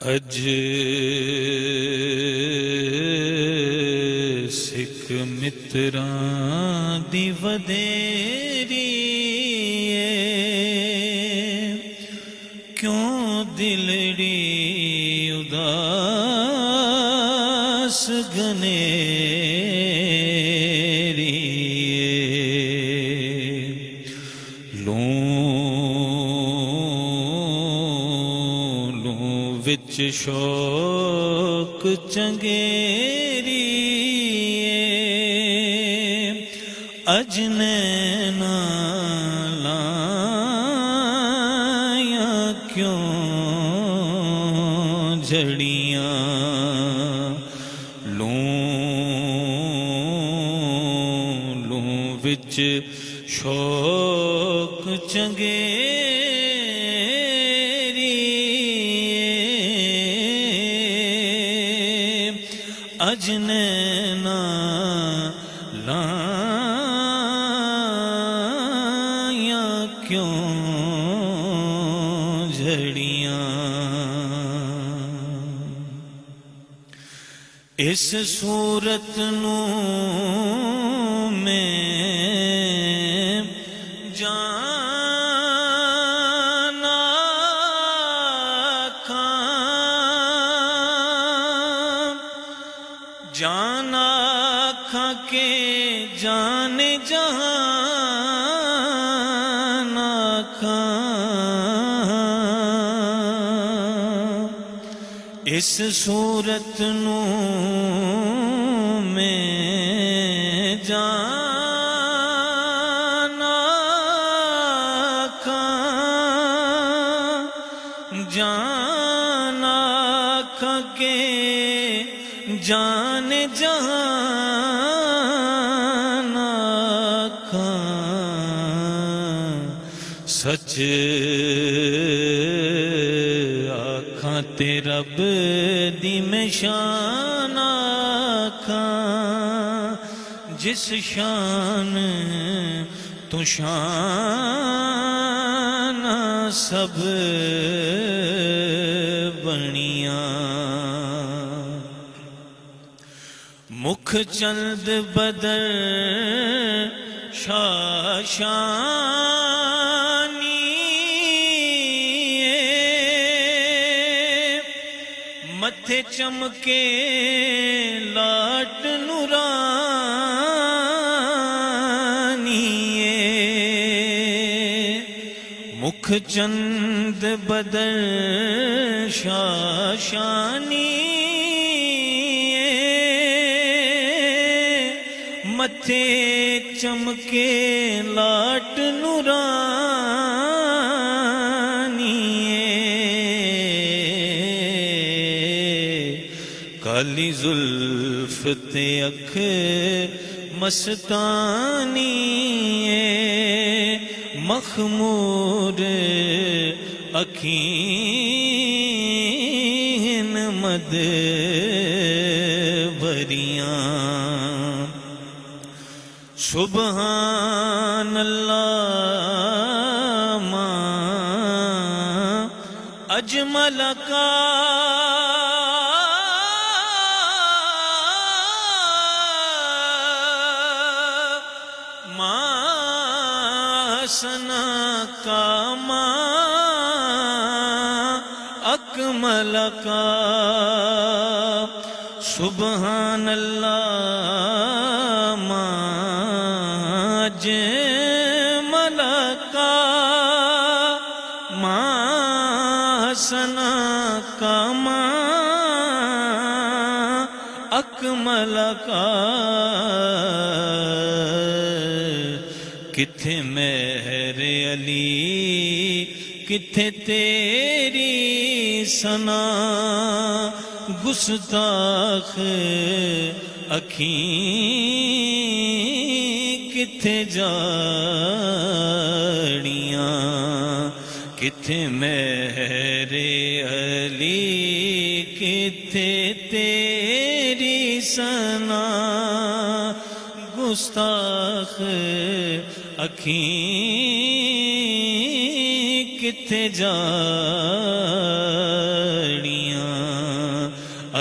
اج سکھ متراں دی ودیری کیوں دلڑی اداس گنیری وچ شوق چنگیری اج نینا لایاں کیوں جھڑیاں لوں وچ شوق چنگیری اج نینا لایاں کیوں جھڑیاں اس صورت نو میں جان آکھاں کے جان جہان آکھاں اس صورت نو میں جان آکھاں جان آکھاں کے جان جہان آکھاں سچ آکھاں تے رب دی میں شان آکھاں جس شان تو شان سب بنیاں مکھ چند بدر شاشانی متھے چمکے لاٹ نورانی مکھ چند بدر شاشانی متھے چمکے لاٹ نورانی کالی زلف تے اکھ مستانی مخمور اکھیں مد بھریاں سبحان اللہ ماں اجمل کا ماں سنا کا ماں اکمل کا سبحان اللہ اجمل کا ماں حسنا کا ماں اکمل کا کتھے مہر علی کتھے تیری ثنا گستاخ اکھیں کتھے جاڑیاں کتھے مہر علی کتھے تیری ثنا گستاخ اکھیں کتھے جاڑیاں